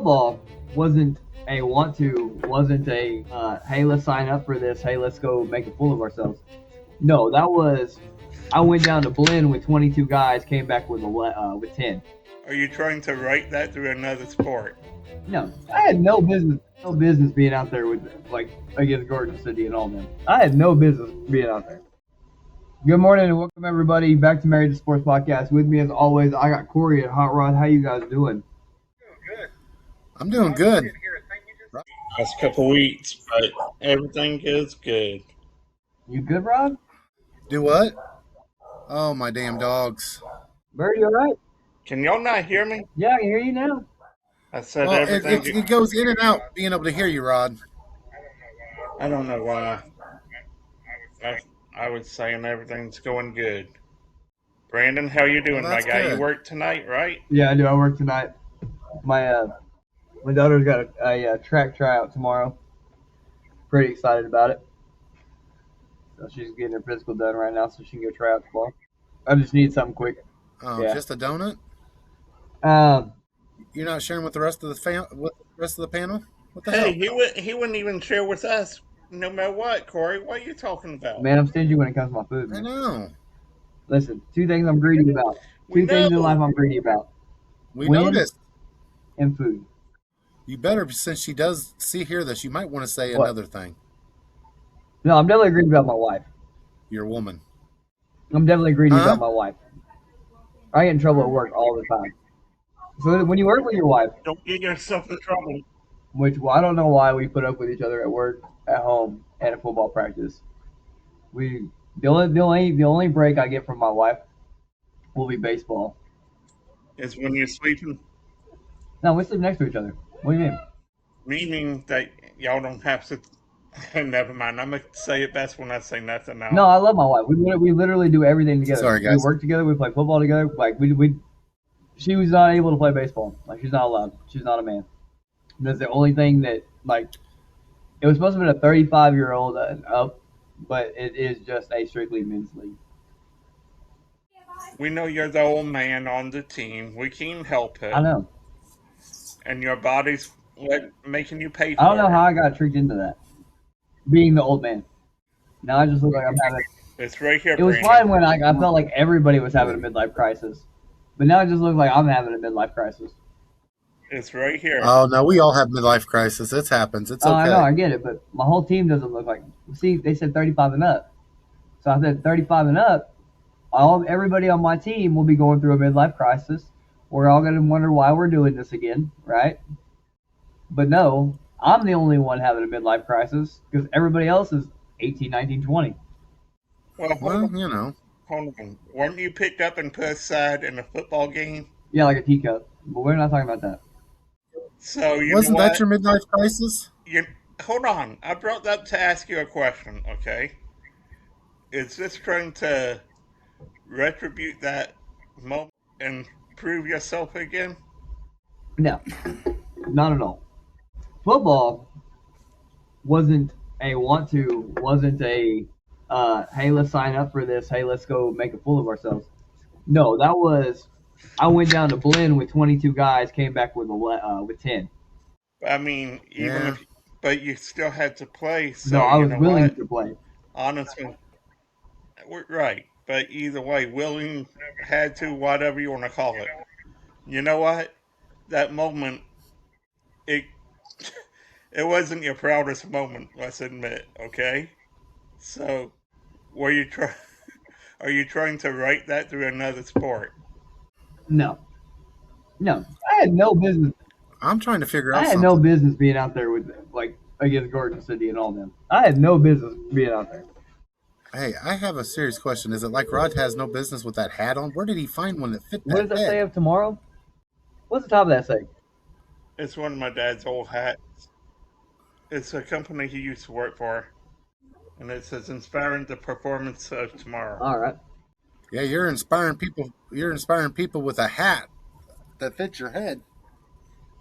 Football wasn't a want to, wasn't a hey, let's sign up for this, hey, let's go make a fool of ourselves. No, that was I went down to blend with 22 guys, came back with 10. Are you trying to write that through another sport? No, I had no business being out there with like against Gordon City and all them. I had no business being out there. Good morning and welcome everybody back to Married to Sports Podcast. With me as always, I got Corey and Hot Rod. How you guys doing? I'm doing good. Last couple weeks, but everything is good. You good, Rod? Do what? Oh, my damn dogs. Bird, you all right? Can y'all not hear me? Yeah, I can hear you now. I said Well, everything. it goes in and out being able to hear you, Rod. I don't know why. I was saying everything's going good. Brandon, how you doing, Well, my that's guy? You good. work tonight, right? Yeah, I do. I work tonight. My daughter's got a track tryout tomorrow. Pretty excited about it. So she's getting her physical done right now, so she can go try out tomorrow. I just need something quick. Oh, Yeah. just a donut? Um, You're not sharing with the rest of the panel? What the Hey, hell? he wouldn't even share with us, no matter what, Corey. What are you talking about? man, I'm stingy when it comes to my food, I man. know. Listen, two things I'm greedy about. We Two things in know. life I'm greedy about: We When? noticed. and food. You better, since she does hear this, you might want to say What? another thing. No, I'm definitely greedy about my wife. You're a woman. I'm definitely greedy Huh? about my wife. I get in trouble at work all the time. So when you work with your wife, Don't get yourself in trouble. which I don't know why we put up with each other at work, at home, and at football practice. The only break I get from my wife will be baseball. Is when you're sleeping, No, we sleep next to each other. What do you mean? meaning that y'all don't have to. Never mind. I'm gonna say it best when I say nothing now. No, I love my wife. We literally do everything together. Sorry, We guys. work together. We play football together. Like we she was not able to play baseball. Like she's not allowed. She's not a man. That's the only thing that like it was supposed to be a 35-year-old and up, but it is just a strictly men's league. We know you're the old man on the team. We can't help it. I know. And your body's making you pay for I don't know it. how I got tricked into that. Being the old man. Now I just look like I'm having. It's right here, It was Brandon. fine when I felt like everybody was having a midlife crisis, but now it just looks like I'm having a midlife crisis. It's right here. Oh, no, we all have midlife crisis. It happens. It's Oh, I know, okay. I get it, but my whole team doesn't look like. See, they said 35 and up, so I said 35 and up. Everybody on my team will be going through a midlife crisis. We're all going to wonder why we're doing this again, right? But no, I'm the only one having a midlife crisis because everybody else is 18, 19, 20. Well, Well, you know. hold on. Weren't you picked up and put aside in a football game? Yeah, like a teacup. But we're not talking about that. So you Wasn't know that what? your midlife crisis? You hold on. I brought that to ask you a question. Okay, is this trying to retribute that moment and prove yourself again? No, not at all. Football wasn't a want to, wasn't a hey, let's sign up for this, hey, let's go make a fool of ourselves. No, that was I went down to blend with 22 guys, came back with 10. I mean, even Yeah. if, but you still had to play. No, So I you was know willing what? to play. Honestly, we're right. But either way, willing, had to, whatever you want to call it. You know what? That moment, it it wasn't your proudest moment. Let's admit. Okay. So, were you try? Are you trying to write that through another sport? No, no, I had no business. I'm trying to figure I out had no something. business being out there with like against Gordon City and all them. I had no business being out there. Hey, I have a serious question. Is it like Rod has no business with that hat on? Where did he find one that fit What does that that say head? of tomorrow? What's the top of that say? It's one of my dad's old hats. It's a company he used to work for, and it says "Inspiring the Performance of Tomorrow." All right. Yeah, you're inspiring people. You're inspiring people with a hat that fits your head.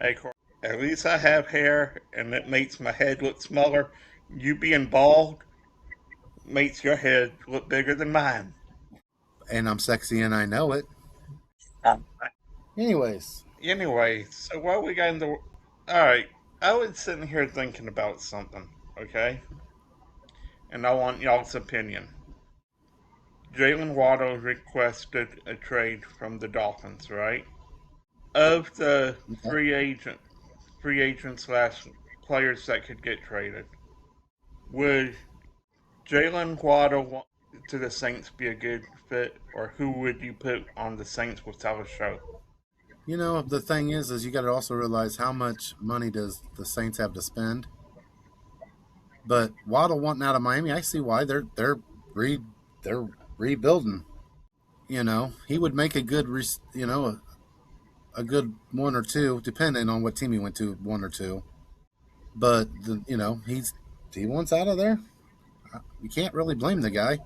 Hey, at least I have hair, and it makes my head look smaller. You being bald makes your head look bigger than mine. And I'm sexy and I know it. Anyways, Anyway, so what we got in the All right. I was sitting here thinking about something, okay? And I want y'all's opinion. Jalen Waddle requested a trade from the Dolphins, right? Of the Okay. free agent slash players that could get traded, would Jalen Waddle to the Saints be a good fit, or who would you put on the Saints without a show? The thing is you got to also realize how much money does the Saints have to spend. But Waddle wanting out of Miami, I see why they're rebuilding. He would make a good a good one or two, depending on what team he went to, one or two. But he wants out of there. You can't really blame the guy.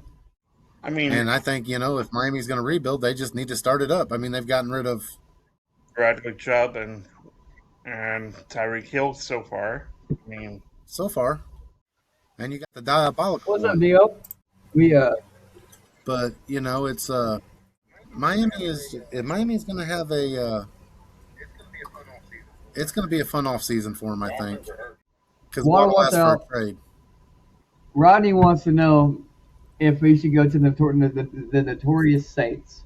I mean, And I think if Miami's going to rebuild, they just need to start it up. I mean, they've gotten rid of Bradley Chubb and Tyreek Hill so far. I mean, so far, and you got the diabolical What's up, one. Dio? We But it's Miami's going to have it's going to be a fun off season for him, I think, because Water Waddle wants asked for a out. trade. Rodney wants to know if we should go to the notorious Saints.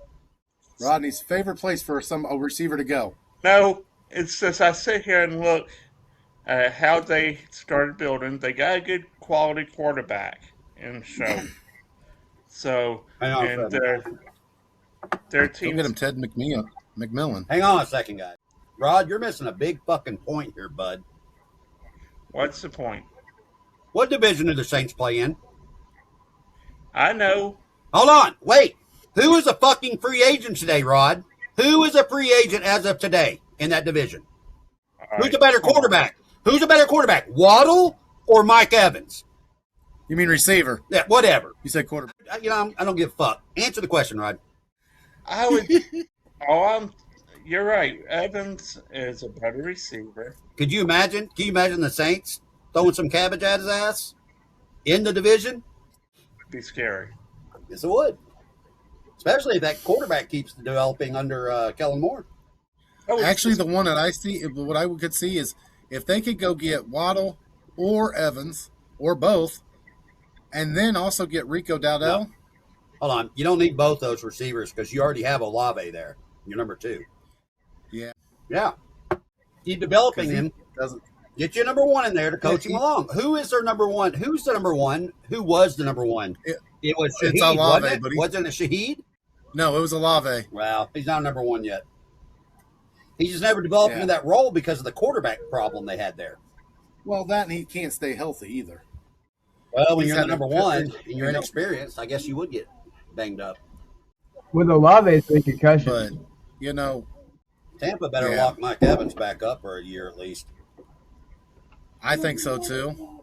Rodney's favorite place for a receiver to go. no, it's just I sit here and look at how they started building. They got a good quality quarterback in show. So, Hang on a and second. their Go get teams. him, Ted McMillan. Hang on a second, guys. Rod, you're missing a big fucking point here, bud. What's the point? What division do the Saints play in? I know. Hold on. Wait. Who is a fucking free agent today, Rod? Who is a free agent as of today in that division? Who's a better quarterback? Who's a better quarterback? Waddle or Mike Evans? You mean receiver? Yeah, whatever. You said quarterback. I don't give a fuck. Answer the question, Rod. I would. You're right. Evans is a better receiver. Could you imagine? Can you imagine the Saints throwing some cabbage at his ass in the division? Be scary. Yes, it would. Especially if that quarterback keeps developing under Kellen Moore. Actually, the one that I see, what I could see is if they could go get Waddle or Evans or both, and then also get Rico Dowdell. No. Hold on. You don't need both those receivers because you already have Olave there. You're number 2. Yeah. Yeah. Keep developing him. Get your number 1 in there to coach him along. Who is their number 1? Who's the number 1? Who was the number 1? It was Shaheed, it's Olave, wasn't it? but Wasn't it Shaheed? No, it was Olave. Well, he's not number 1 yet. He's just never developed into that role because of the quarterback problem they had there. Well, that and he can't stay healthy either. Well, when you're the number 1 and you're inexperienced, I guess you would get banged up. With Olave's big concussion. But, Tampa better lock Mike Evans back up for a year at least. I think so too.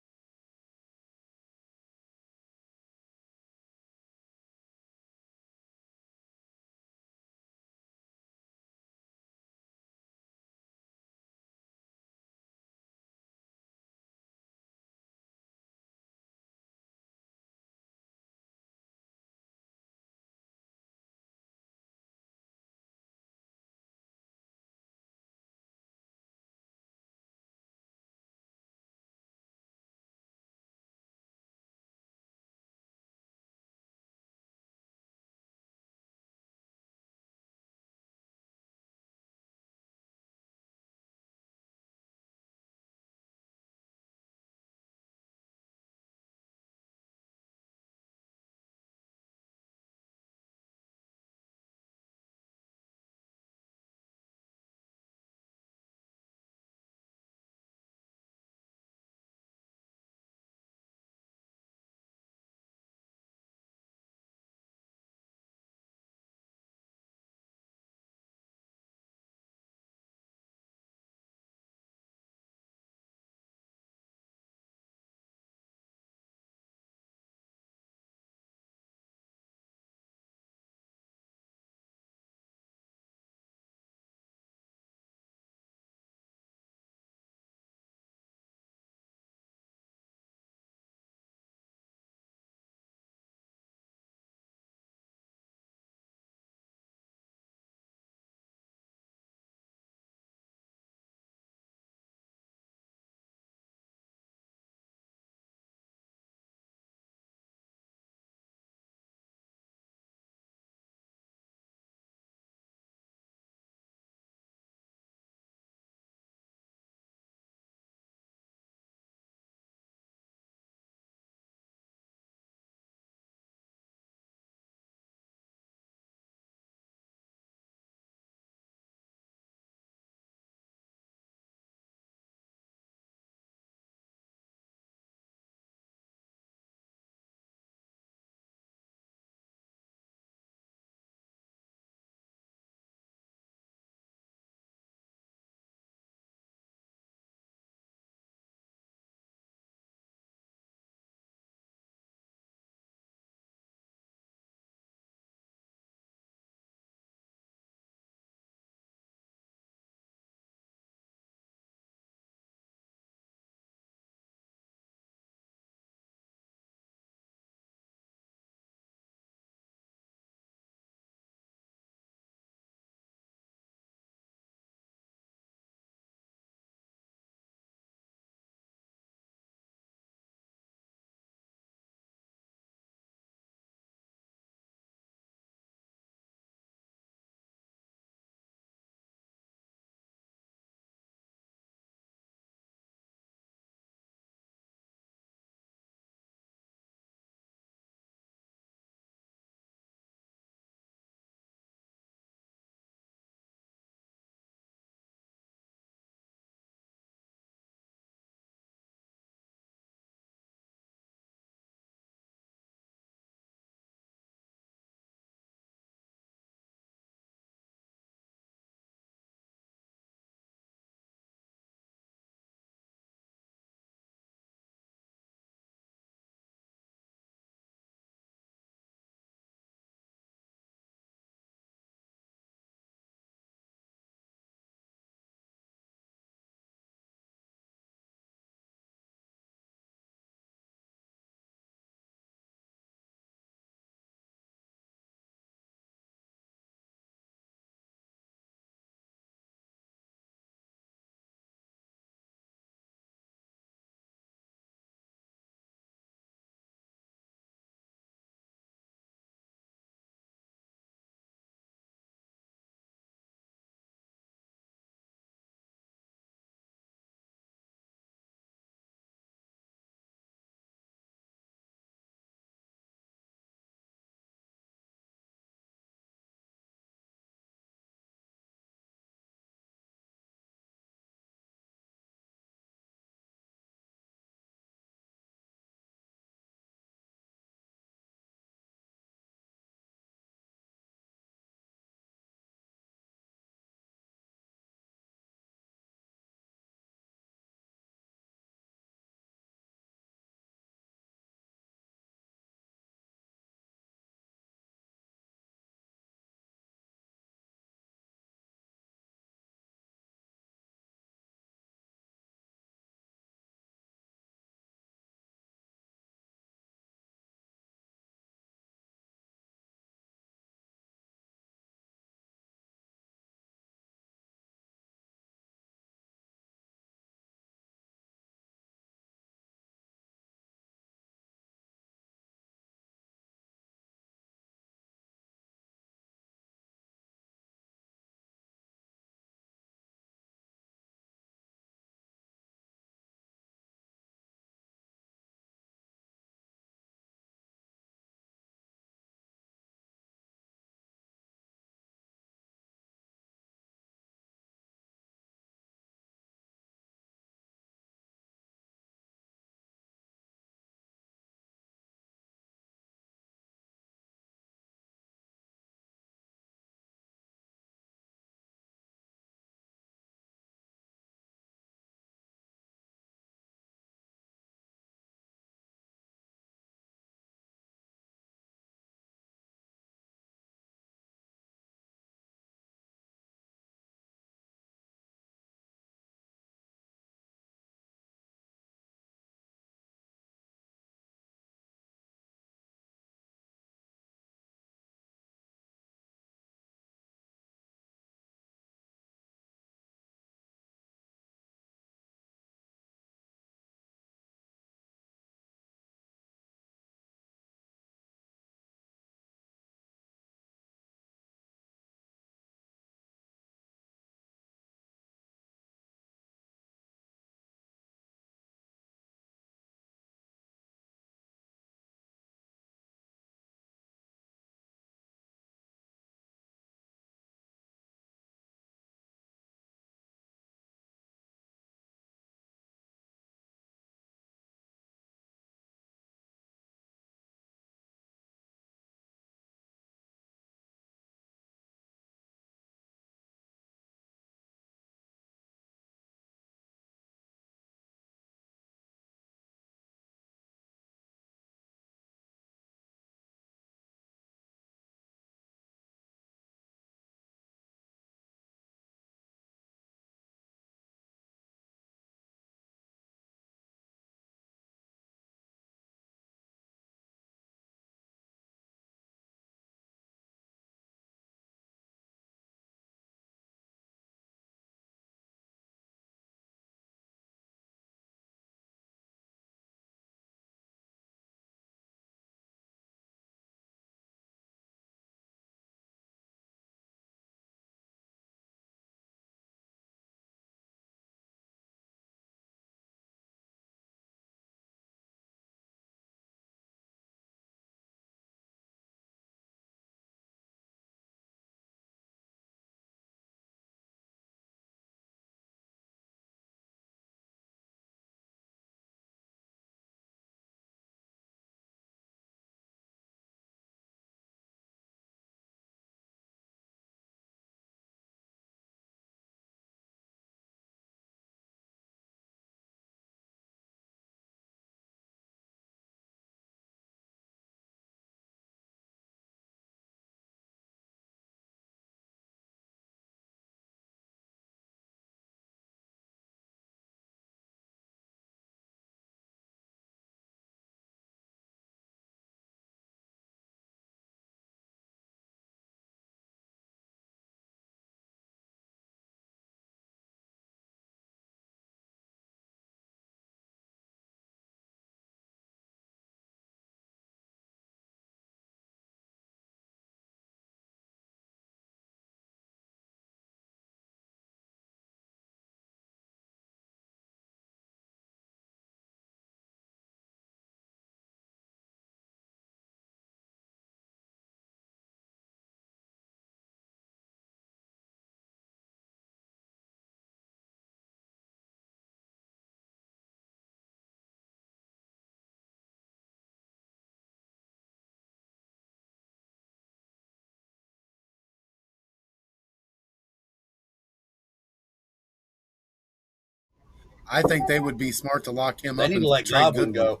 I think they would be smart to lock him They up need and to let trade Godwin Goodwin. go.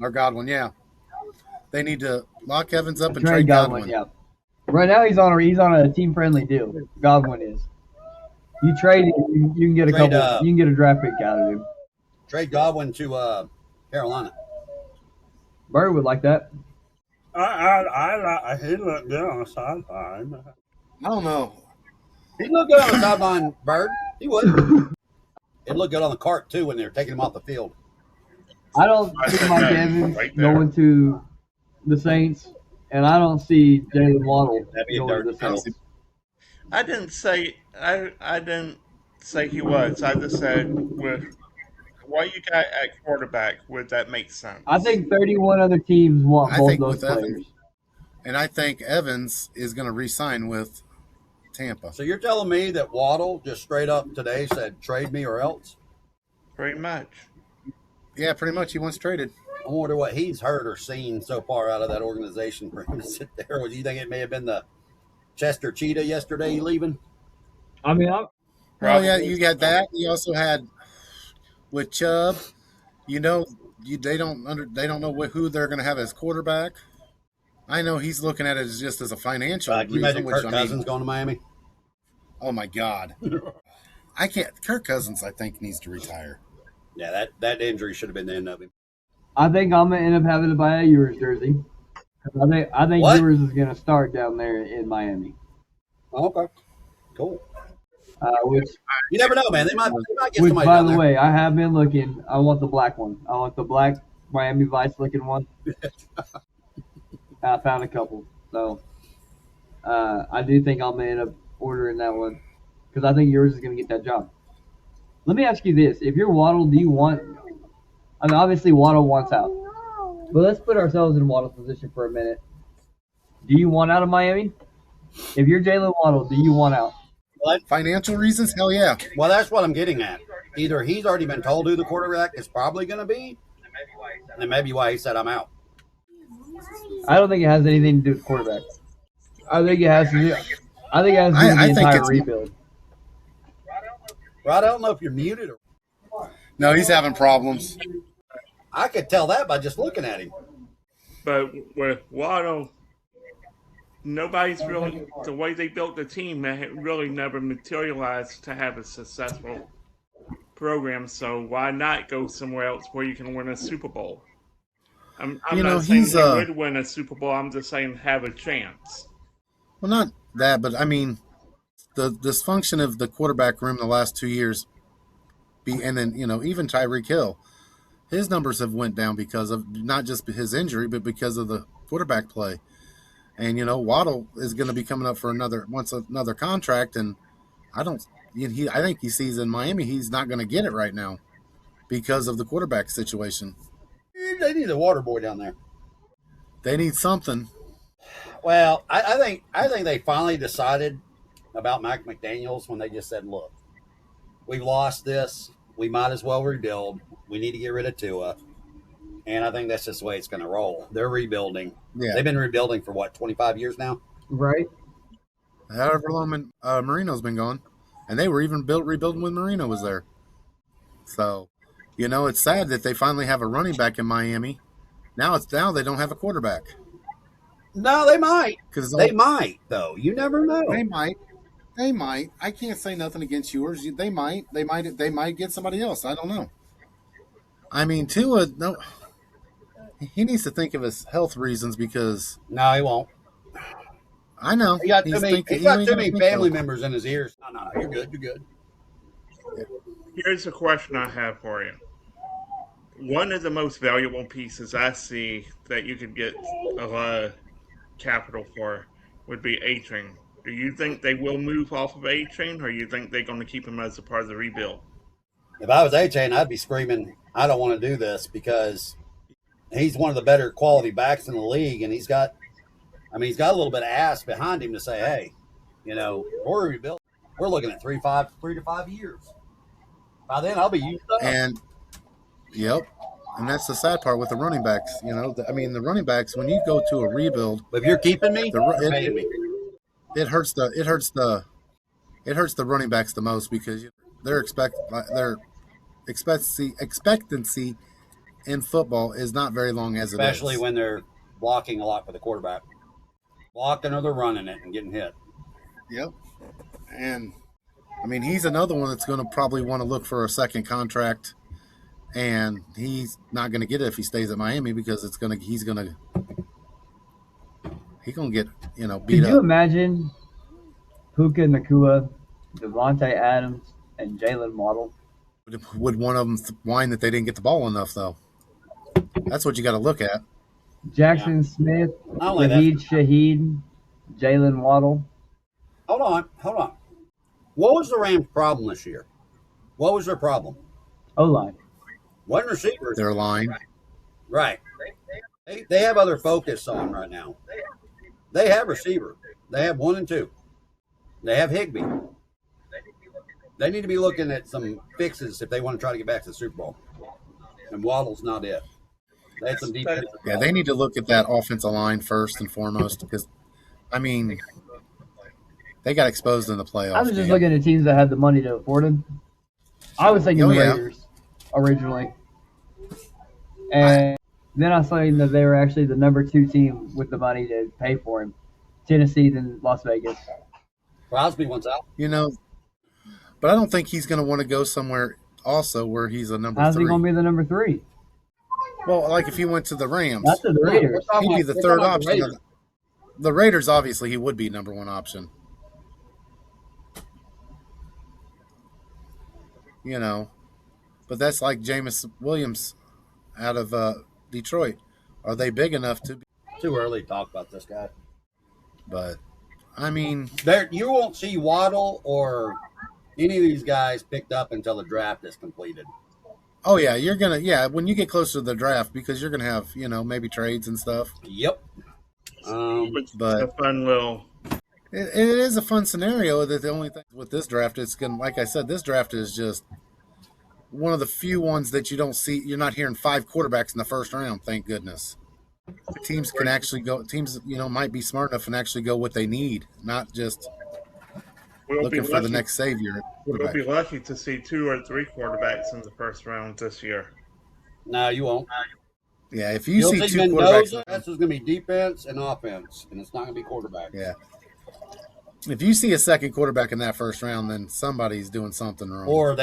Or Godwin, yeah. They need to lock Evans up and Trade trade Godwin, Godwin. yeah. Right now he's on a team friendly deal. Godwin is. You trade him, you can get a Trade, couple. You can get a draft pick out of him. Trade Godwin to Carolina. Bird would like that. He looked good on the sideline. I don't know. He looked good on the sideline, Bird. He would. It looked good on the cart too when they were taking him off the field. I don't see Mike Evans going to the Saints, and I don't see Jalen Waddle going to the Saints. I didn't say he was. I just said with what you got at quarterback, would that make sense? I think 31 other teams want both those players. Evans, and I think Evans is going to re-sign with Tampa. So you're telling me that Waddle just straight up today said, trade me or else? Pretty much. Yeah, pretty much. He wants traded. I wonder what he's heard or seen so far out of that organization for him to sit there. Do you think it may have been the Chester Cheetah yesterday leaving? I mean, yeah, you got that. You also had with Chubb. You know, they don't know who they're going to have as quarterback. I know he's looking at it as just as a financial reason. Can you imagine Kirk Cousins going to Miami? Oh my God, I can't. Kirk Cousins, I think, needs to retire. Yeah, that injury should have been the end of him. I think I'm gonna end up having to buy a Ewers jersey. I think Ewers is gonna start down there in Miami. Okay, cool. Which you never know, man. They might get which, somebody by down the there. way, I have been looking. I want the black one. I want the black Miami Vice looking one. I found a couple, so I do think I'm gonna end up ordering that one because I think Ewers is gonna get that job. Let me ask you this: if you're Waddle, do you want? I mean, obviously Waddle wants out, but let's put ourselves in Waddle's position for a minute. Do you want out of Miami? If you're Jalen Waddle, do you want out? Financial reasons? Hell yeah. Well, that's what I'm getting at. Either he's already been told who the quarterback is probably going to be, and then maybe why he said I'm out. I don't think it has anything to do with quarterback. I think it has to do. I think it has to do with the entire rebuild. Rod, I don't know if you're muted or. No, he's having problems. I could tell that by just looking at him. But with Waddle, nobody's really, the way they built the team, that really never materialized to have a successful program. So why not go somewhere else where you can win a Super Bowl? I'm not saying he would win a Super Bowl. I'm just saying have a chance. Well, not that, but I mean, the dysfunction of the quarterback room the last 2 years, and then even Tyreek Hill, his numbers have went down because of not just his injury, but because of the quarterback play. And Waddle is going to be coming up for another contract, and I think he sees in Miami he's not going to get it right now because of the quarterback situation. They need a water boy down there. They need something. Well, I think they finally decided about Mike McDaniels when they just said, "Look, we've lost this. We might as well rebuild. We need to get rid of Tua." And I think that's just the way it's going to roll. They're rebuilding. Yeah. They've been rebuilding for, 25 years now? Right. However long Marino's been gone. And they were even rebuilding when Marino was there. So, it's sad that they finally have a running back in Miami. Now they don't have a quarterback. No, they might. They might, though. You never know. They might. I can't say nothing against yours. They might. They might get somebody else. I don't know. I mean, Tua, no, he needs to think of his health reasons because. No, he won't. I know. He got too many family members in his ears. No, you're good. You're good. Here's a question I have for you. One of the most valuable pieces I see that you could get a lot of capital for would be A-Train. Do you think they will move off of A-Train, or do you think they're going to keep him as a part of the rebuild? If I was A-Chain, I'd be screaming, I don't want to do this because he's one of the better quality backs in the league, and he's got a little bit of ass behind him to say, hey, we're rebuilding. We're looking at 3 to 5 years. By then, I'll be used up. And that's the sad part with the running backs. The running backs, when you go to a rebuild, but if you're keeping me, it hurts the running backs the most because expectancy in football is not very long as it is. Especially when they're blocking a lot for the quarterback. Blocking or they're running it and getting hit. Yep. And, I mean, he's another one that's going to probably want to look for a second contract. And he's not going to get it if he stays at Miami because he's going to get, beat up. Could you imagine Puka Nakua, Devontae Adams, and Jalen Waddle? Would one of them whine that they didn't get the ball enough, though? That's what you got to look at. Jackson Smith, Wahid Shaheed, Jalen Waddle. Hold on. What was the Rams' problem this year? What was their problem? O-line. One receiver. Their line. Right. They have other focus on right now. They have receiver. They have 1 and 2. They have Higbee. They need to be looking at some fixes if they want to try to get back to the Super Bowl. And Waddle's not it. They had some defense. Yeah, they need to look at that offensive line first and foremost because, I mean, they got exposed in the playoffs. I was just looking at teams that had the money to afford him. I was thinking the Raiders originally. And then I saw that they were actually the number 2 team with the money to pay for him. Tennessee, then Las Vegas. Crosby wants out. But I don't think he's going to want to go somewhere also where he's a number 3. How's he going to be the number 3? Well, like if he went to the Rams. Not to the Raiders. He'd be the third option. The Raiders, obviously, he would be number 1 option. But that's like Jameis Williams out of Detroit. Are they big enough to be? Too early to talk about this guy. But, I mean. You won't see Waddle or any of these guys picked up until the draft is completed. Oh, yeah. When you get closer to the draft, because you're going to have, maybe trades and stuff. Yep. But a fun little. It is a fun scenario. That the only thing with this draft is like I said, this draft is just one of the few ones that you don't see. You're not hearing 5 quarterbacks in the first round. Thank goodness. Teams can actually go. Teams, might be smart enough and actually go what they need, not just looking for the next savior. We'll be lucky to see 2 or 3 quarterbacks in the first round this year. No, you won't. Yeah, if you see 2 quarterbacks, that's going to be defense and offense, and it's not going to be quarterback. Yeah. If you see a second quarterback in that first round, then somebody's doing something wrong. Or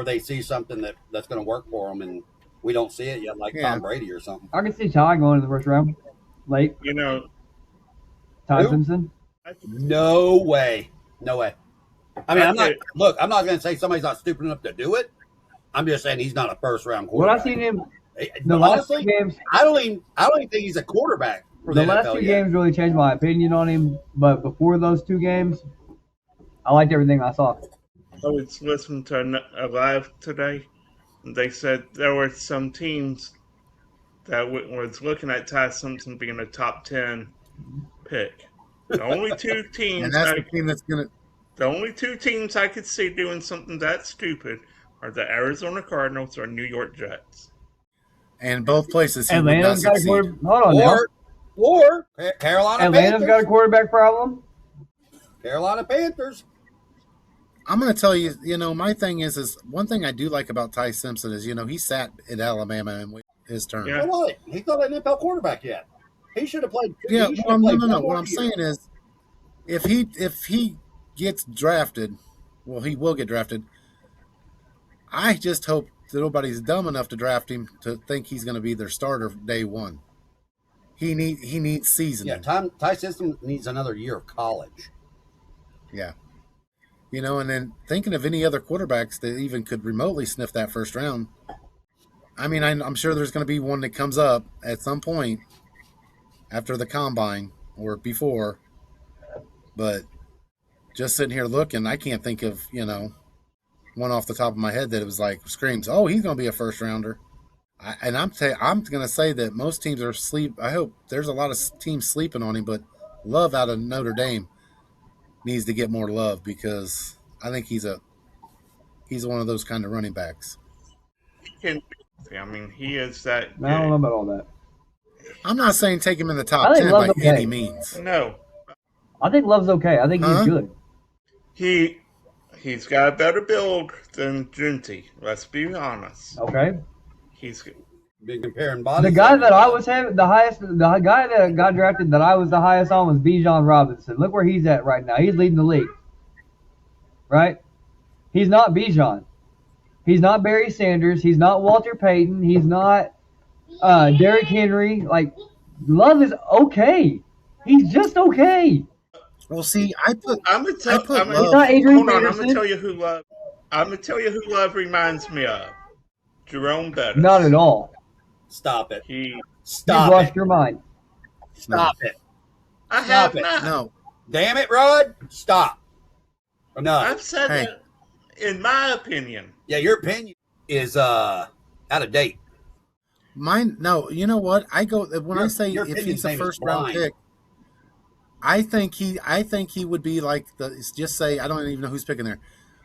they see something that's going to work for them, and we don't see it yet, like Tom Brady or something. I can see Ty going in the first round. Late. Ty Simpson. No way. I mean, I'm not going to say somebody's not stupid enough to do it. I'm just saying he's not a first round quarterback. What I've seen him, honestly, games, I don't even think he's a quarterback. The last 2 games really changed my opinion on him, but before those 2 games, I liked everything I saw. I was listening to a live today, and they said there were some teams that was looking at Ty Simpson being a top 10 pick. The only 2 teams, and that's the team that's gonna. The only 2 teams I could see doing something that stupid are the Arizona Cardinals or New York Jets. And both places, Atlanta's got a quarterback. Hold on now. Or Carolina Atlanta's got a quarterback problem. Carolina Panthers. I'm going to tell you, my thing is one thing I do like about Ty Simpson is, he sat at Alabama and his turn. Yeah. What? He's not an NFL quarterback yet. He should have played. Yeah, no. What I'm saying is, if he gets drafted, well, he will get drafted. I just hope that nobody's dumb enough to draft him to think he's going to be their starter day 1. He needs seasoning. Yeah, Ty Simpson needs another year of college. Yeah. And then thinking of any other quarterbacks that even could remotely sniff that first round. I mean, I'm sure there's going to be one that comes up at some point after the combine or before. But just sitting here looking, I can't think of, one off the top of my head that it was like screams, oh, he's going to be a first rounder. I'm going to say that most teams are sleep. I hope there's a lot of teams sleeping on him, but Love out of Notre Dame needs to get more love because I think he's one of those kind of running backs. I mean, he is that. I don't know about all that. I'm not saying take him in the top 10 by any means. No. I think Love's okay. I think he's good. He's got a better build than Junti. Let's be honest. Okay. He's Been comparing bodies. The guy that I was having the highest, the guy that got drafted that I was the highest on was Bijan Robinson. Look where he's at right now. He's leading the league. Right? He's not Bijan. He's not Barry Sanders. He's not Walter Payton. He's not Derrick Henry. Like, Love is okay. He's just okay. Well, see, I put He's Love. not Adrian hold on. I'm Peterson. gonna tell you who Love. I'm gonna tell you who Love reminds me of. Jerome Bettis. Not at all. Stop it. You've Stop lost it. your mind. Stop it. I Stop have it. not. No, Damn it, Rod. Stop. Enough. I've said Hey. that. In my opinion, Yeah, your opinion is out of date. mine. No, you know what? I go when I say Your if opinion's he's a name is first round blind. pick. I think he would be like just say I don't even know who's picking there,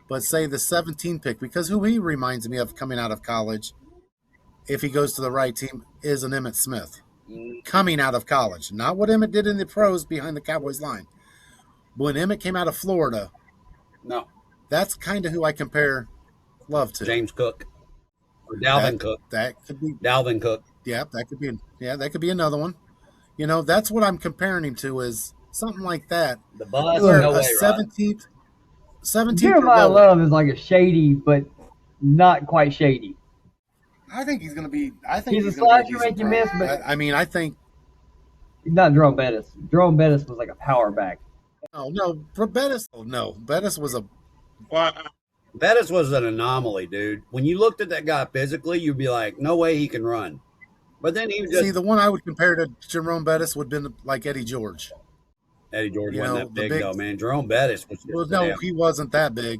but say the 17 pick because who he reminds me of coming out of college, if he goes to the right team, is an Emmitt Smith coming out of college. Not what Emmitt did in the pros behind the Cowboys line. But when Emmitt came out of Florida, No, that's kind of who I compare Love to. James Cook or Dalvin Cook. That could be. Dalvin Cook. Yeah, that could be. Yeah, that could be another one. You know, that's what I'm comparing him to is something like that. The bus. Where No a way, Rod. 17th. Jeremiah Love is like a shady, but not quite shady. I think he's going to be. I think He's a gonna be slasher, decent make you pro. miss, but- I mean, I think He's not Jerome Bettis. Jerome Bettis was like a power back. no. For Bettis, no. Bettis was a. well, Bettis was an anomaly, dude. When you looked at that guy physically, you'd be like, no way he can run. But then he was just See, the one I would compare to Jerome Bettis would have been like Eddie George. Eddie George you wasn't know, that the big, big- though, man. Jerome Bettis was just Well, no, damn. he wasn't that big.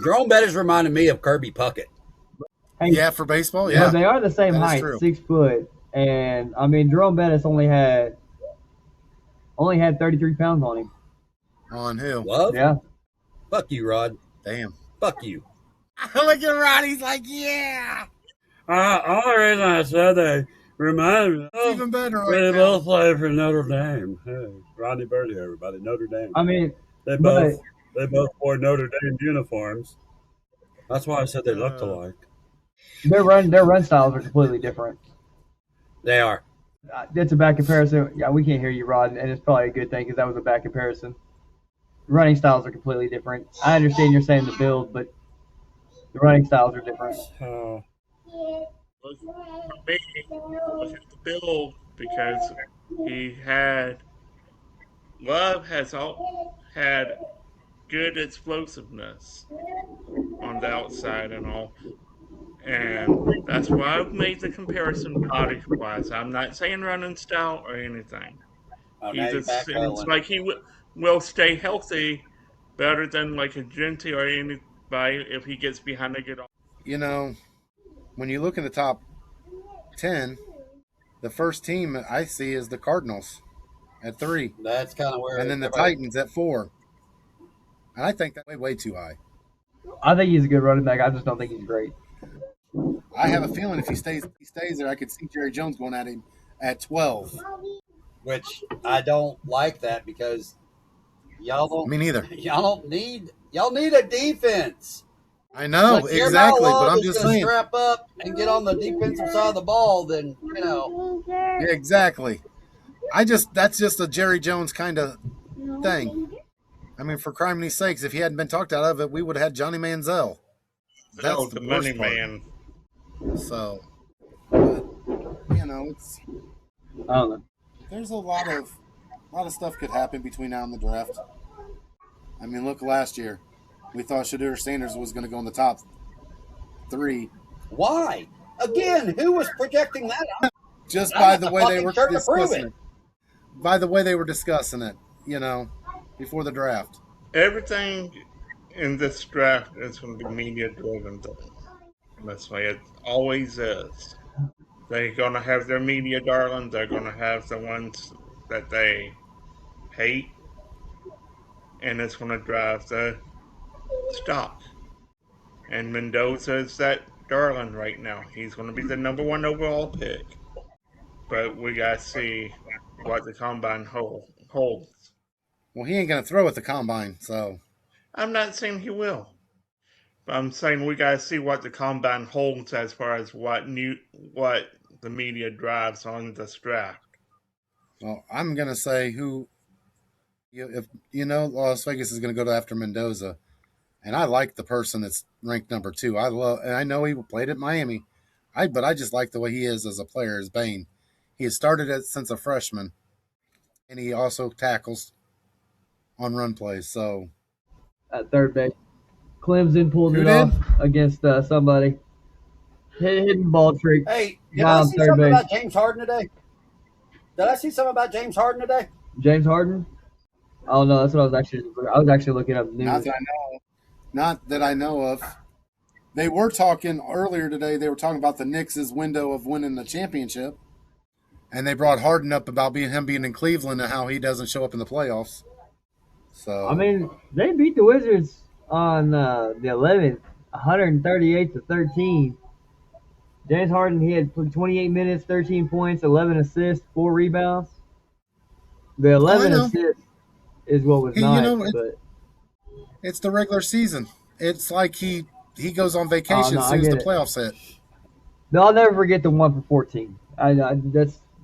Jerome Bettis reminded me of Kirby Puckett. Hey, Yeah, for baseball, But yeah. they are the same That is height, true. 6 foot, and I mean Jerome Bettis only had 33 pounds on him. On who? Love? Yeah. Fuck you, Rod. Damn. Fuck you. Look at Rod. He's like, yeah. Only reason I said they remind me of Even better they right now. both play for Notre Dame. Hey, Rodney Birdie, everybody, Notre Dame. I mean, They but both wore Notre Dame uniforms. That's why I said they looked alike. their run styles are completely different. They are. That's a bad comparison. Yeah, we can't hear you, Rod, and it's probably a good thing because that was a bad comparison. Running styles are completely different. I understand you're saying the build, but the running styles are different. Oh, for me, look at the build because Love has had good explosiveness on the outside and all. And that's why I've made the comparison body wise. I'm not saying running style or anything. Oh, He now you're just seems backpedaling. like he will stay healthy better than like a Genty or anybody if he gets behind a good. You know, when you look in the top 10, the first team I see is the Cardinals at 3, That's kind of where. and then the everybody- Titans at 4. And I think that's way too high. I think he's a good running back. I just don't think he's great. I have a feeling if he stays there, I could see Jerry Jones going at him at 12. Which I don't like that because y'all don't. Me neither. Y'all need a defense. I know, Like, Jeremiah exactly, Love but I'm is just gonna saying. strap up and get on the defensive side of the ball. Then you know. Yeah, exactly. That's just a Jerry Jones kind of thing. I mean, for criminy sakes, if he hadn't been talked out of it, we would have had Johnny Manziel. That's The the money worst part. man. So, but, you know, I don't know. there's a lot of stuff could happen between now and the draft. I mean, look last year, we thought Shadur Sanders was going to go in the top 3 Why? Again, who was projecting that? just I'm by at the the way they fucking were shirt to prove discussing it. it. By the way they were discussing it, before the draft. Everything in this draft is going to be media driven. That's the way it always is. They're going to have their media darlings. They're going to have the ones that they hate. And it's going to drive the stock. And Mendoza is that darling right now. He's going to be the number 1 overall pick. But we got to see what the combine holds. Well, he ain't going to throw at the combine, so I'm not saying he will, but I'm saying we gotta see what the combine holds as far as what the media drives on this draft. Well, I'm gonna say if Las Vegas is gonna go after Mendoza, and I like the person that's ranked number 2. And I know he played at Miami, but I just like the way he is as a player. As Bain, he has started since a freshman, and he also tackles on run plays. So At third base, Clemson pulled Who it did? off against somebody. Hidden ball trick. Hey, did Guy I on see third something base. about James Harden today? Did I see something about James Harden today? James Harden. Oh no, that's what I was actually looking up not news. that I know of. They were talking earlier today. They were talking about the Knicks' window of winning the championship, and they brought Harden up about him being in Cleveland and how he doesn't show up in the playoffs. So I mean, they beat the Wizards on the 11th, 138-13. James Harden, he had 28 minutes, 13 points, 11 assists, 4 rebounds. The I 11 know. assists is what was He, nice, but it's the regular season. It's like he goes on vacation no, as I soon as get the it. playoffs hit. No, I'll never forget the 1 for 14.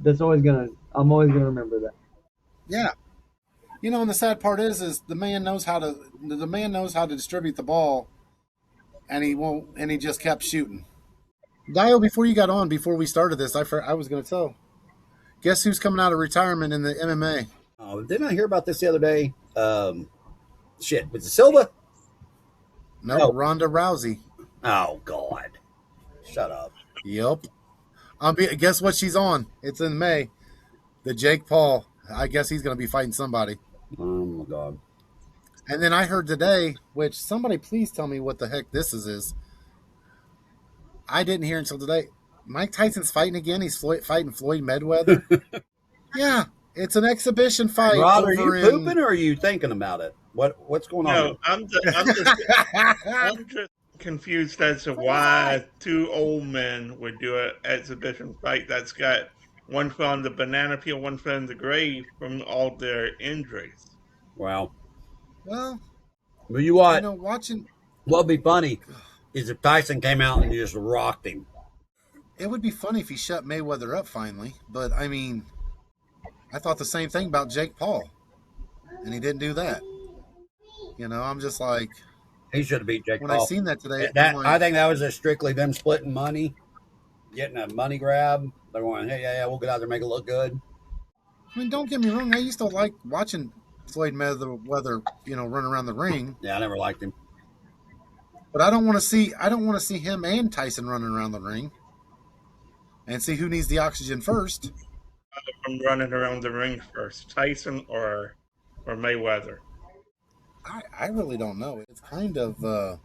That's always gonna. I'm always gonna remember that. Yeah. And the sad part is the man knows how to distribute the ball, and he just kept shooting. Dio, before we started this, I was going to tell. Guess who's coming out of retirement in the MMA? Oh, didn't I hear about this the other day? Shit, was it Silva? No, Ronda Rousey. Oh God, shut up. Yep. Guess what she's on? It's in May. The Jake Paul. I guess he's going to be fighting somebody. Oh my God. And then I heard today, which somebody please tell me what the heck this is. I didn't hear until today. Mike Tyson's fighting again. He's fighting Floyd Mayweather. Yeah, it's an exhibition fight. Rod, are you pooping or are you thinking about it? What's going on? No, I'm just confused as to why 2 old men would do an exhibition fight that's got one foot on the banana peel, one foot in the grave from all their injuries. Wow. Well, you what? Watching. What'd be funny is if Tyson came out and just rocked him. It would be funny if he shut Mayweather up finally, but I mean, I thought the same thing about Jake Paul, and he didn't do that. I'm just like, he should have beat Jake when Paul. I seen that today. I think that was just strictly them splitting money, getting a money grab. They're going, hey, yeah, we'll get out there and make it look good. I mean, don't get me wrong. I used to like watching Floyd Mayweather, run around the ring. Yeah, I never liked him. But I don't want to see him and Tyson running around the ring and see who needs the oxygen first. From running around the ring first, Tyson or Mayweather? I really don't know. It's kind of I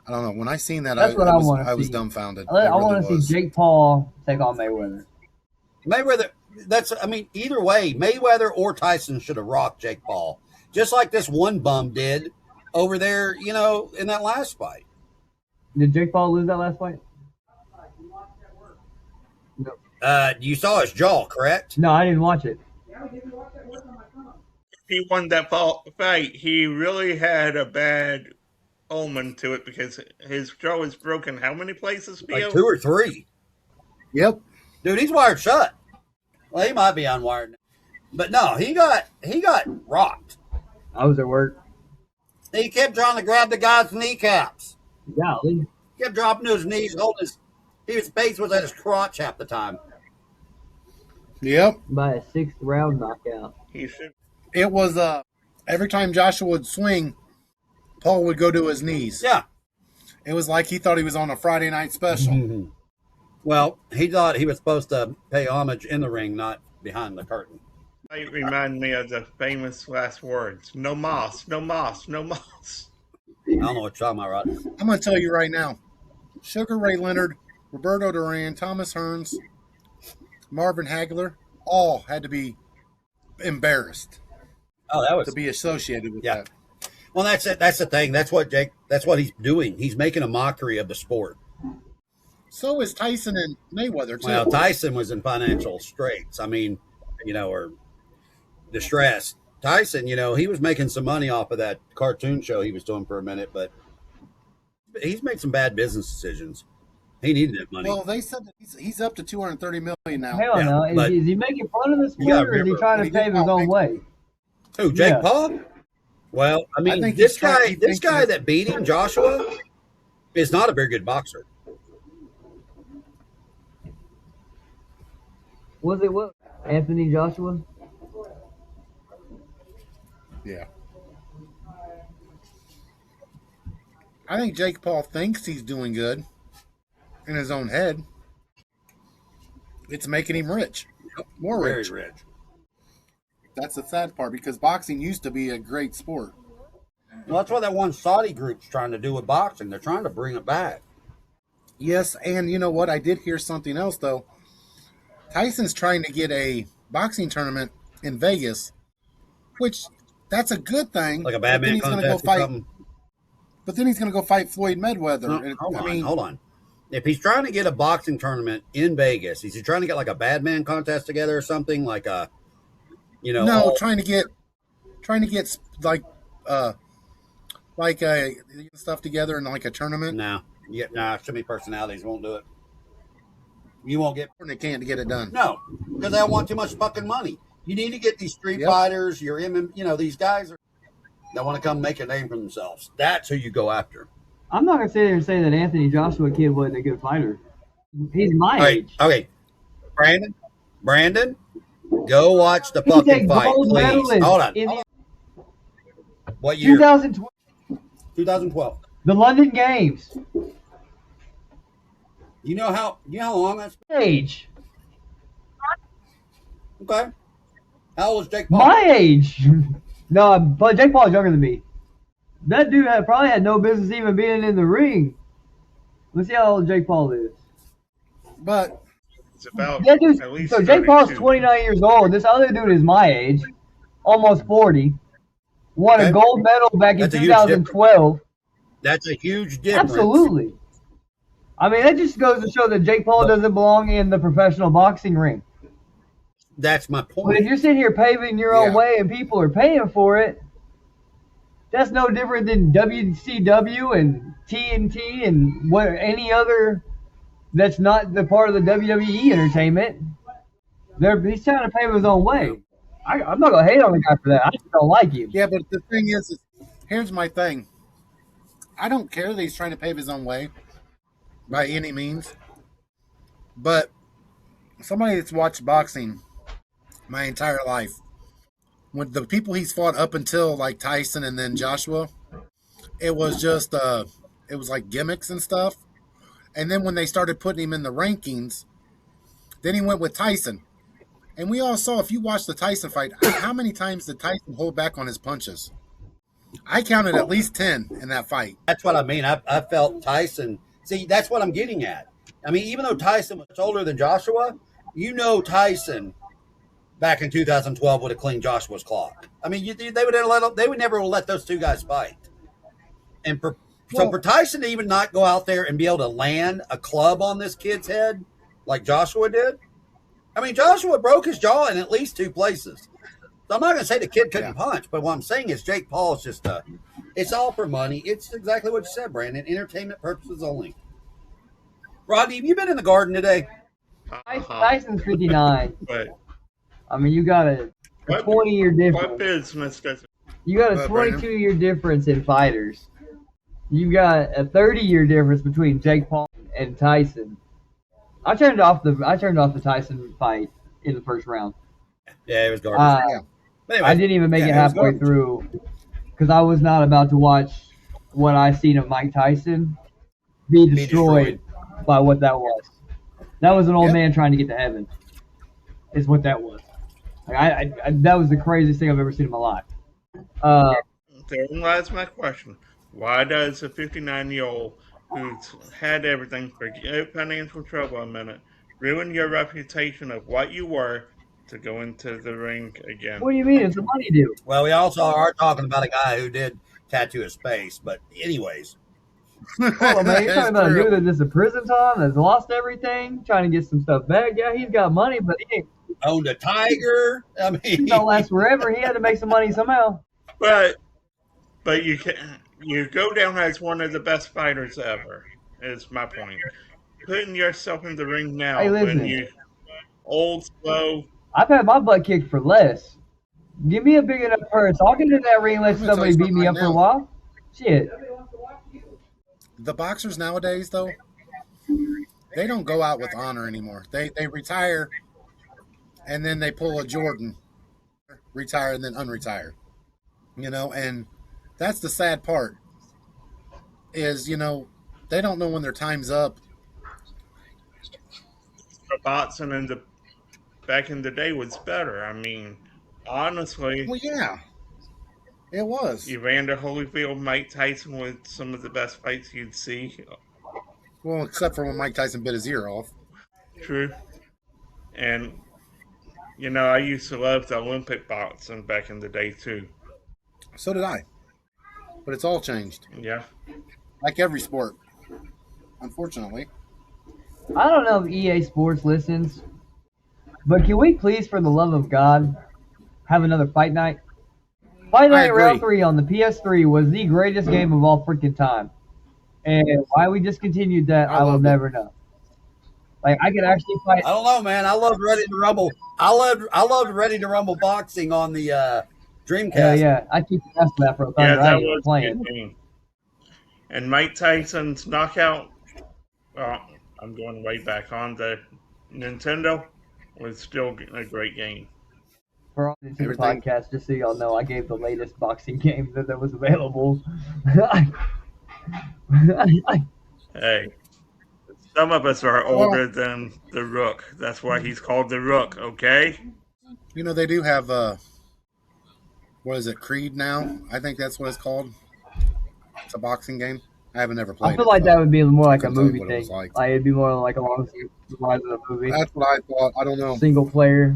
don't know. When I seen that, That's what I want to see. I was dumbfounded. I want to see Jake Paul take on Mayweather. Either way, Mayweather or Tyson should have rocked Jake Paul, just like this one bum did over there, in that last fight. Did Jake Paul lose that last fight? No. You saw his jaw, correct? No, I didn't watch it. He won that fight. He really had a bad omen to it because his jaw was broken. How many places, Theo? Like 2 or 3. Yep. Dude, he's wired shut. Well, he might be unwired, but no, he got rocked. I was at work. He kept trying to grab the guy's kneecaps. Golly. He kept dropping to his knees, holding his face was at his crotch half the time. Yep. By a 6th round knockout. He should. It was every time Joshua would swing, Paul would go to his knees. Yeah. It was like he thought he was on a Friday night special. Mm-hmm. Well, he thought he was supposed to pay homage in the ring, not behind the curtain. It reminded me of the famous last words: "No moss, no moss, no moss." I don't know what you're talking about, Rod. I'm going to tell you right now. Sugar Ray Leonard, Roberto Duran, Thomas Hearns, Marvin Hagler, all had to be embarrassed. Oh, that was to be associated with that. Well, that's it. That's the thing. That's what he's doing. He's making a mockery of the sport. So is Tyson and Mayweather, too. Well, Tyson was in financial straits. Or distressed. Tyson, he was making some money off of that cartoon show he was doing for a minute, but he's made some bad business decisions. He needed that money. Well, they said that he's up to 230 million now. Hell no. Is he making fun of the sport, or is he trying to pave his own way? Who, Jake Paul? Well, I mean, this guy that beat him, Joshua, is not a very good boxer. Was it what? Anthony Joshua? Yeah. I think Jake Paul thinks he's doing good in his own head. It's making him rich. More rich. Very rich. That's the sad part, because boxing used to be a great sport. Well, that's what that one Saudi group's trying to do with boxing. They're trying to bring it back. Yes, and you know what? I did hear something else, though. Tyson's trying to get a boxing tournament in Vegas, which that's a good thing. Like a Batman contest or something. But then he's going to go fight Floyd Mayweather. No, hold on. If he's trying to get a boxing tournament in Vegas, is he trying to get like a Batman contest together or something? Like a, No, trying to get stuff together in like a tournament. No. Too many personalities won't do it. You won't get. They can't get it done. No, because they don't want too much fucking money. You need to get these street fighters, your these guys that want to come make a name for themselves. That's who you go after. I'm not gonna sit there and say that Anthony Joshua kid wasn't a good fighter. He's my age. Okay, Brandon, go watch the fucking fight, please. Hold on. What year? 2012. The London Games. You know how long that's age? Okay. How old is Jake Paul? My age. No, but Jake Paul is younger than me. That dude probably had no business even being in the ring. Let's see how old Jake Paul is. But it's about that dude, at least so Jake Paul's 32. 29 years old. This other dude is my age, almost 40. Won a gold medal back in 2012. That's a huge difference. Absolutely. I mean, that just goes to show that Jake Paul doesn't belong in the professional boxing ring. That's my point. But if you're sitting here paving your own way and people are paying for it, that's no different than WCW and TNT and any other that's not the part of the WWE entertainment. He's trying to pave his own way. I'm not going to hate on the guy for that. I just don't like him. Yeah, but the thing is, here's my thing. I don't care that he's trying to pave his own way by any means. But somebody that's watched boxing my entire life, with the people he's fought up until like Tyson and then Joshua, it was just it was like gimmicks and stuff. And then when they started putting him in the rankings, then he went with Tyson. And we all saw, if you watch the Tyson fight, how many times did Tyson hold back on his punches? I counted at least 10 in that fight. That's what I mean. I felt Tyson. See, that's what I'm getting at. I mean, even though Tyson was older than Joshua, Tyson back in 2012 would have cleaned Joshua's clock. I mean, they would never let those two guys fight. And for Tyson to even not go out there and be able to land a club on this kid's head like Joshua did, I mean, Joshua broke his jaw in at least two places. So I'm not going to say the kid couldn't punch, but what I'm saying is Jake Paul is just it's all for money. It's exactly what you said, Brandon. Entertainment purposes only. Rodney, have you been in the garden today? Tyson's 59. But I mean, you got a 20-year difference. what business does it? You got a 22-year difference in fighters. You got a 30-year difference between Jake Paul and Tyson. I turned off the Tyson fight in the first round. Yeah, it was garbage. But anyway, I didn't even make it halfway through because I was not about to watch what I seen of Mike Tyson be destroyed by what that was. That was an old man trying to get to heaven. Is what that was. Like that was the craziest thing I've ever seen in my life. Therein lies my question. Why does a 59-year-old who's had everything, forget financial trouble a minute, ruin your reputation of what you were to go into the ring again? What do you mean? It's a money deal. Well, we also are talking about a guy who did tattoo his face, but anyways. Oh, man, you're talking about a dude that's in prison time, that's lost everything, trying to get some stuff back. Yeah, he's got money, but he ain't. owned a tiger. I It mean, don't last forever. He had to make some money somehow. But you go down as one of the best fighters ever. Is my point. Putting yourself in the ring Hey, now when listen, you old slow. I've had my butt kicked for less. Give me a big enough purse. I'll get in that ring and let I'm going to tell you somebody beat something me right up for a now. while. Shit. The boxers nowadays, though, they don't go out with honor anymore. They retire and then they pull a Jordan, retire and then unretire. And that's the sad part is, they don't know when their time's up. Boxing in the back in the day was better. I mean, honestly, Well, yeah, it was. Evander Holyfield, Mike Tyson was some of the best fights you'd see. Well, except for when Mike Tyson bit his ear off. True. And I used to love the Olympic boxing back in the day too. So did I. But it's all changed. Yeah. Like every sport, unfortunately. I don't know if EA Sports listens, but can we please, for the love of God, have another fight night? Fight I Night Round agree. 3 on the PS3 was the greatest game of all freaking time. And why we discontinued that, I I will loved it. never know. Like, I could actually fight. I don't know, man. I loved Ready to Rumble. I loved Ready to Rumble boxing on the Dreamcast. Hell yeah. I keep asking that for a Yeah, Thunder. I that ain't even was a playing. good game. And Mike Tyson's knockout, I'm going way back on the Nintendo, was still a great game. For all into the Everything- podcast, just so y'all know, I gave the latest boxing game that was available. Hey, some of us are older than the Rook. That's why he's called the Rook, okay? They do have, what is it, Creed now? I think that's what it's called. It's a boxing game. I haven't ever played I feel it, like so that would be more like a couldn't tell you movie what it was thing. like. Like, it'd be more like along the lines of a movie. That's what I thought. I don't know. Single player.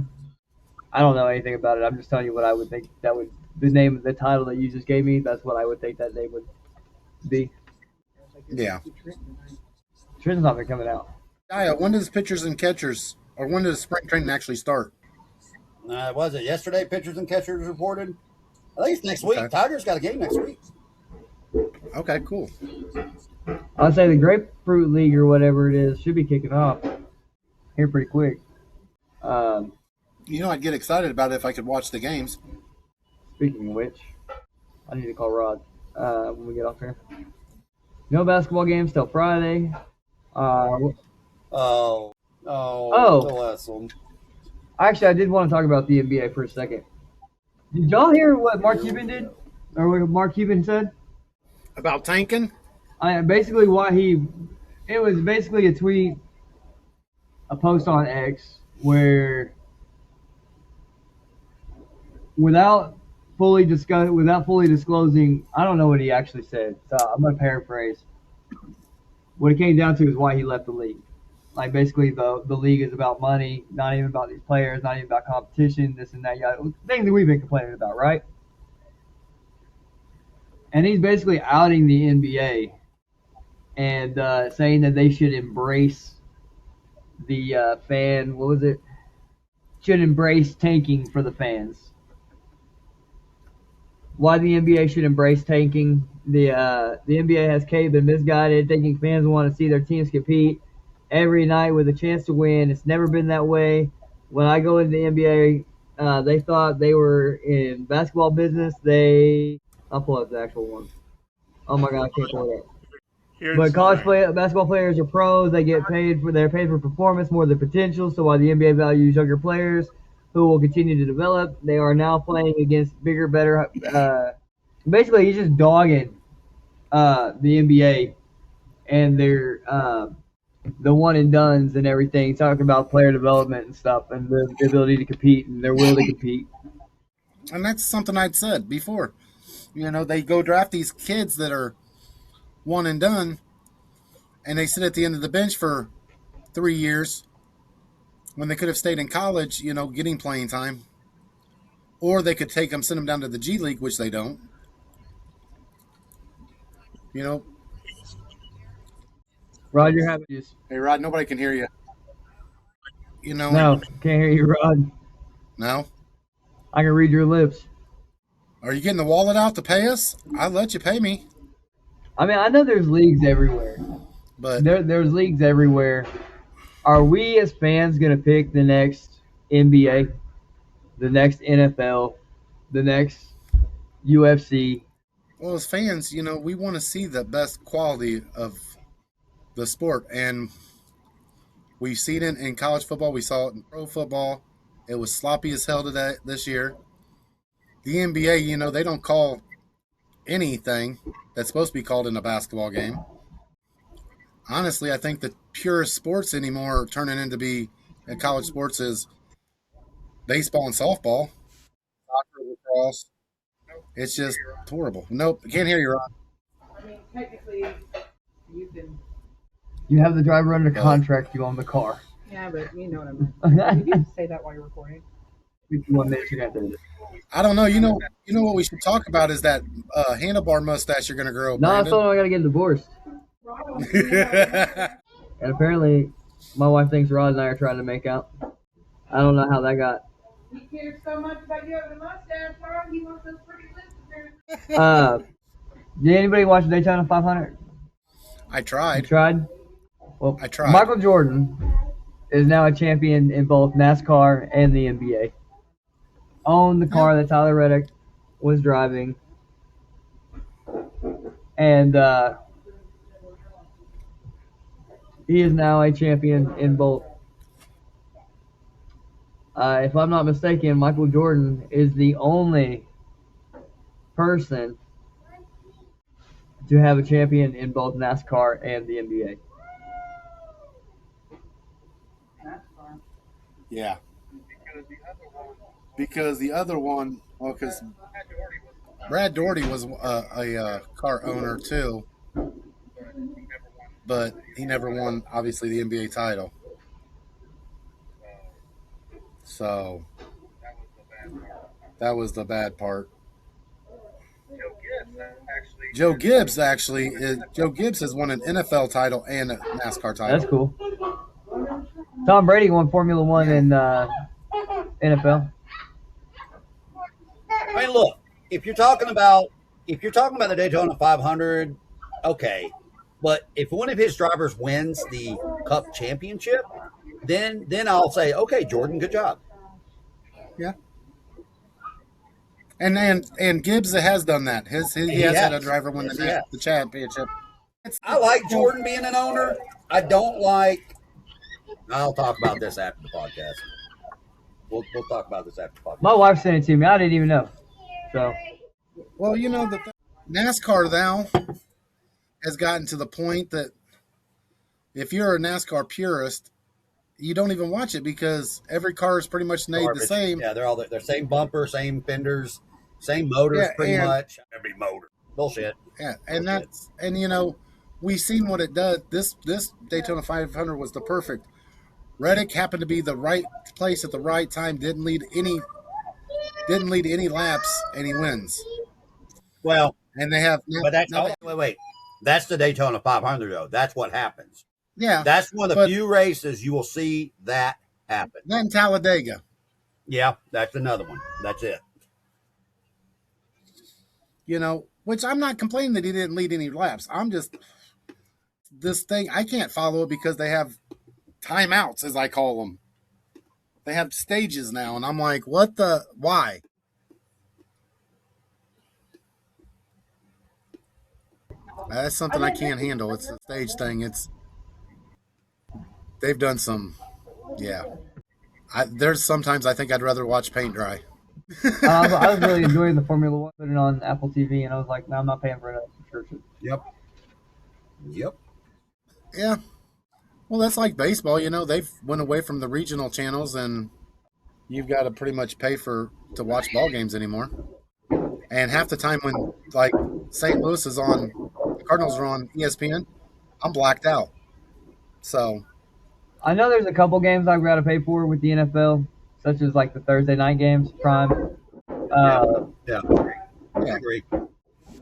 I don't know anything about it. I'm just telling you what I would think that would the name, the title that you just gave me. That's what I would think that name would be. Yeah. Trenton's not been coming out. When does pitchers and catchers, or when does spring training actually start? Was it yesterday? Pitchers and catchers reported. I think it's next week. Okay. Tigers got a game next week. Okay, cool. I'd say the Grapefruit League or whatever it is should be kicking off here pretty quick. I'd get excited about it if I could watch the games. Speaking of which, I need to call Rod when we get off here. No basketball games till Friday. Oh. Oh. The last one. Actually, I did want to talk about the NBA for a second. Did y'all hear what Mark Cuban did? Or what Mark Cuban said? About tanking? Basically, it was basically a tweet, a post on X, where without fully disclosing, I don't know what he actually said, so I'm going to paraphrase. What it came down to is why he left the league. Like, basically, the league is about money, not even about these players, not even about competition, this and that, things that we've been complaining about, right? And he's basically outing the NBA and saying that they should embrace the fan, what was it? Should embrace tanking for the fans. Why the NBA should embrace tanking. The NBA has been misguided, thinking fans want to see their teams compete every night with a chance to win. It's never been that way. When I go into the NBA, they thought they were in basketball business. I'll pull up the actual one. Oh my God, I can't pull it up. But basketball players are pros. They're paid for performance more than potential. So while the NBA values younger players who will continue to develop, they are now playing against bigger, better. Basically, he's just dogging the NBA and their the one and dones and everything, talking about player development and stuff and the ability to compete and their will to compete. And that's something I'd said before. They go draft these kids that are one and done, and they sit at the end of the bench for 3 years when they could have stayed in college, getting playing time. Or they could send them down to the G League, which they don't. Rod, you're having Hey, Rod, nobody can hear you. No, can't hear you, Rod. No? I can read your lips. Are you getting the wallet out to pay us? I'll let you pay me. I mean, I know there's leagues everywhere. But There's leagues everywhere. Are we as fans gonna pick the next NBA, the next NFL, the next UFC? well, as fans, we want to see the best quality of the sport, and we've seen it in college football. We saw it in pro football. It was sloppy as hell this year. The NBA, they don't call anything that's supposed to be called in a basketball game. Honestly, I think the purest sports anymore are turning into be in college sports is baseball and softball, soccer, lacrosse. It's just horrible. Nope, I can't hear you, Ron. I mean, technically, you have the driver under contract. You own the car. Yeah, but you know what I mean. You can say that while you're recording. 51 minutes, you're gonna do it. I don't know. You know what we should talk about is that handlebar mustache you're going to grow. No, I told him I gotta get divorced. And apparently, my wife thinks Rod and I are trying to make out. I don't know how that got. He cares so much about you having a mustache, Carl. He wants those pretty lips. Did anybody watch Daytona 500? I You tried. tried? Well, I tried. Michael Jordan is now a champion in both NASCAR and the NBA. Owned the car that Tyler Reddick was driving. And he is now a champion in both. If I'm not mistaken, Michael Jordan is the only person to have a champion in both NASCAR and the NBA. Yeah. Because the other one, well, because Brad Daugherty was a car owner too, but he never won, obviously, the NBA title. So that was the bad part. Joe Gibbs has won an NFL title and a NASCAR title. That's cool. Tom Brady won Formula One in NFL. I mean, look, if you're talking about the Daytona 500, okay, but if one of his drivers wins the Cup championship, then I'll say, okay, Jordan, good job. Yeah. And Gibbs has done that. He has had a driver win the championship. I like Jordan being an owner. I don't like. I'll talk about this after the podcast. We'll talk about this after the podcast. My wife sent it to me. I didn't even know. So, Well, NASCAR now has gotten to the point that if you're a NASCAR purist, you don't even watch it because every car is pretty much made the same. Yeah, they're all the same bumper, same fenders, same motors, pretty much. Every motor. Bullshit. Yeah, and we've seen what it does. This Daytona 500 was the perfect. Reddick happened to be the right place at the right time. Didn't lead any laps, and he wins. Well, And they have. but that's wait. That's the Daytona 500, though. That's what happens. Yeah, That's one of the few races you will see that happen. then Talladega. Yeah, that's another one. That's it. Which I'm not complaining that he didn't lead any laps. I'm just this thing. I can't follow it because they have timeouts, as I call them. They have stages now, and I'm like, why? That's something I can't handle. It's a stage thing. They've done some, yeah. There's sometimes I think I'd rather watch paint dry. I was really enjoying the Formula One. Put it on Apple TV, and I was like, no, I'm not paying for another subscription. Yep. Yeah. Well, that's like baseball. They've went away from the regional channels, and you've got to pretty much pay to watch ball games anymore. And half the time when, like, St. Louis is on, the Cardinals are on ESPN, I'm blacked out. So, I know there's a couple games I've got to pay for with the NFL, such as like the Thursday night games, Prime. Yeah. I agree.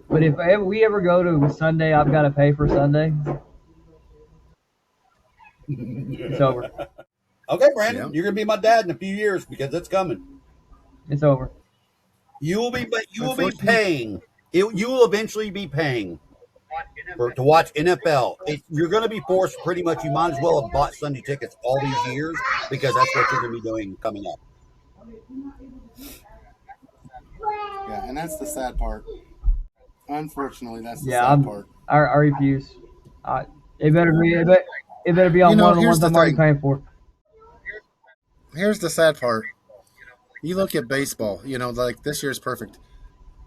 But if we ever go to Sunday, I've got to pay for Sunday. It's over. Okay, Brandon, Yeah. you're gonna be my dad in a few years because it's coming. It's over. You will be Unfortunately- paying. You will eventually be paying to watch NFL. You're going to be forced pretty much. You might as well have bought Sunday tickets all these years because that's what you're going to be doing coming up. Yeah, and that's the sad part. Unfortunately, that's the Yeah, sad part. I refuse. It better be. It better be on You know, one of the here's ones the I'm already thing. paying for. Here's the sad part. You look at baseball, you know, like this year's perfect.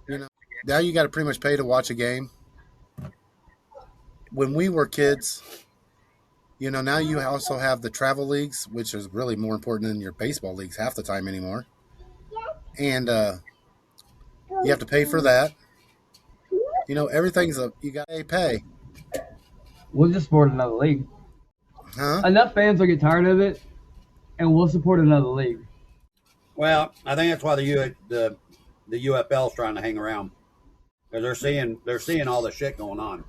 You know, now you got to pretty much pay to watch a game. When we were kids, you know, now you also have the travel leagues, which is really more important than your baseball leagues half the time anymore. And you have to pay for that. You know, everything's you got to pay. We'll just support another league. Huh? Enough fans will get tired of it, and we'll support another league. Well, I think that's why the UFL is trying to hang around because they're seeing all the shit going on.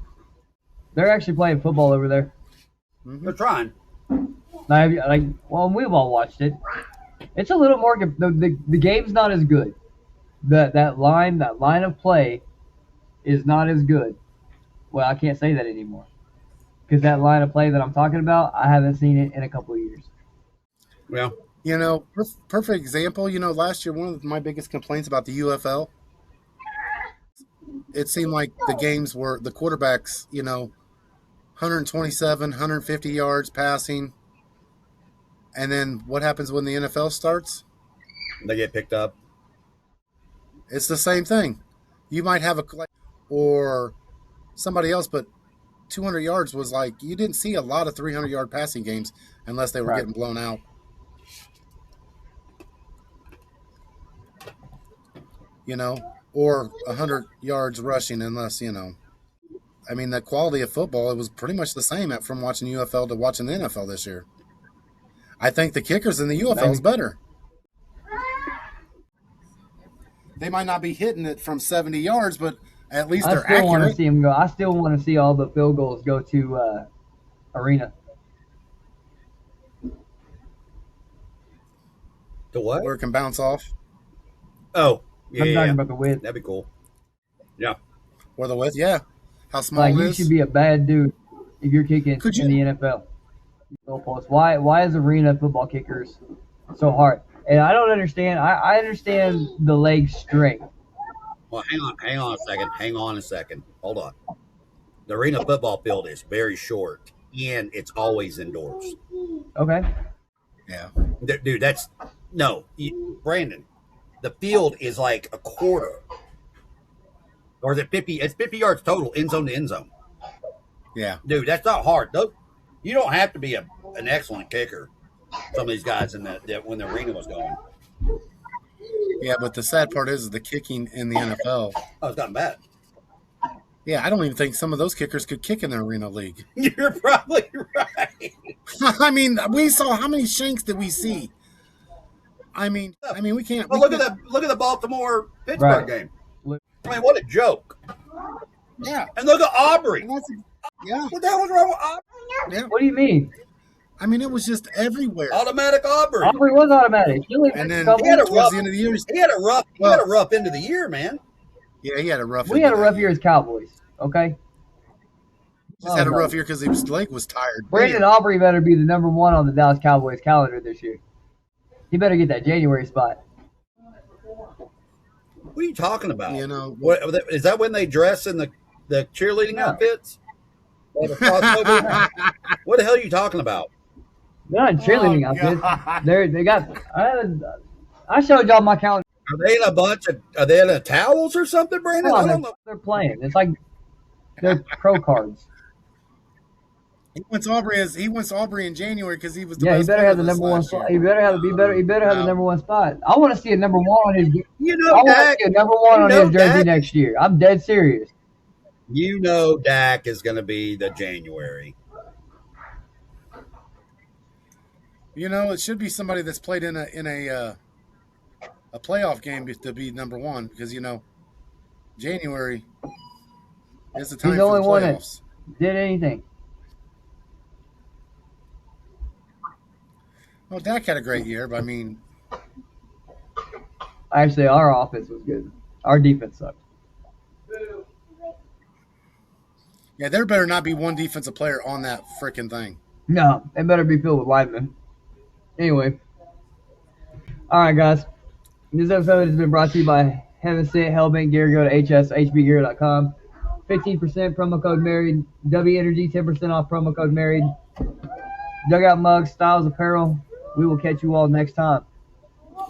They're actually playing football over there. Mm-hmm. They're trying. Well, we've all watched it. It's a little more. The game's not as good. That line of play is not as good. Well, I can't say that anymore because that line of play that I'm talking about, I haven't seen it in a couple of years. Well, You know, perfect example. You know, last year, one of my biggest complaints about the UFL, it seemed like the games were the quarterbacks, you know, 127, 150 yards passing. And then what happens when the NFL starts? they get picked up. It's the same thing. You might have or somebody else, but 200 yards was like, you didn't see a lot of 300-yard passing games unless they were Right. getting blown out. You know, or 100 yards rushing unless, you know. I mean, the quality of football, it was pretty much the same from watching UFL to watching the NFL this year. I think the kickers in the UFL is better. They might not be hitting it from 70 yards, but at least I they're still want to accurate. see them go. I still want to see all the field goals go to arena. To what? Where it can bounce off. Oh, yeah, I'm yeah, talking yeah. about the width. That'd be cool. Yeah. Where the width, yeah. How small Like it you is. should be a bad dude if you're kicking Could in the NFL. Goalposts. Why is arena football kickers so hard? And I don't understand. I understand the leg strength. Well, hang on a second. Hold on. The arena football field is very short and it's always indoors. Okay. Yeah. Dude, that's no, Brandon. The field is like a quarter, or is it 50? It's 50 yards total, end zone to end zone. Yeah. Dude, that's not hard. Though, you don't have to be an excellent kicker. Some of these guys in when the arena was going. Yeah, but the sad part is the kicking in the NFL. Oh, it's gotten bad. Yeah, I don't even think some of those kickers could kick in the arena league. You're probably right. I mean, we saw how many shanks did we see? I mean, we can't. Well, look at the Baltimore Pittsburgh game. I mean, what a joke! Yeah, And look at Aubrey. Yeah. What the hell was wrong with Aubrey? Yeah. What do you mean? I mean, it was just everywhere. Automatic Aubrey. Aubrey was automatic. And then He had a towards rough. the end of the year, He had a rough end of the year, man. yeah, he had a rough. We had a rough year as Cowboys. Okay. Just had a rough year because his leg was tired. Brandon Aubrey better be the number one on the Dallas Cowboys calendar this year. He better get that January spot. What are you talking about? You know, What is that when they dress in the cheerleading outfits? Or the crossover? What the hell are you talking about? They're not cheerleading outfits. They got. I showed y'all my calendar. Are they in a bunch of? Are they in a towels or something, Brandon? I don't know. They're playing. It's like they're pro cards. he wants Aubrey in January because he was the Yeah, he best better player have the this number one last spot. year. He better have the number one spot. I want to see a number one on his. You I know, want to Dak. see a number one on his jersey Dak. next year. I'm dead serious. You know, Dak is going to be the January. You know, it should be somebody that's played in a playoff game to be number one because you know January is the time He's the for only the one that playoffs. did anything. Well, Dak had a great year, but I mean, Actually, our offense was good. Our defense sucked. yeah, there better not be one defensive player on that freaking thing. No, it better be filled with linemen. Anyway, all right, guys. This episode has been brought to you by Heaven Sent Hellbent Gear. Go to hshbgear.com. 15% promo code married. W Energy 10% off promo code married. Dugout mugs, Styles Apparel. We will catch you all next time.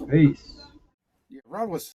Peace. Yeah, Rod was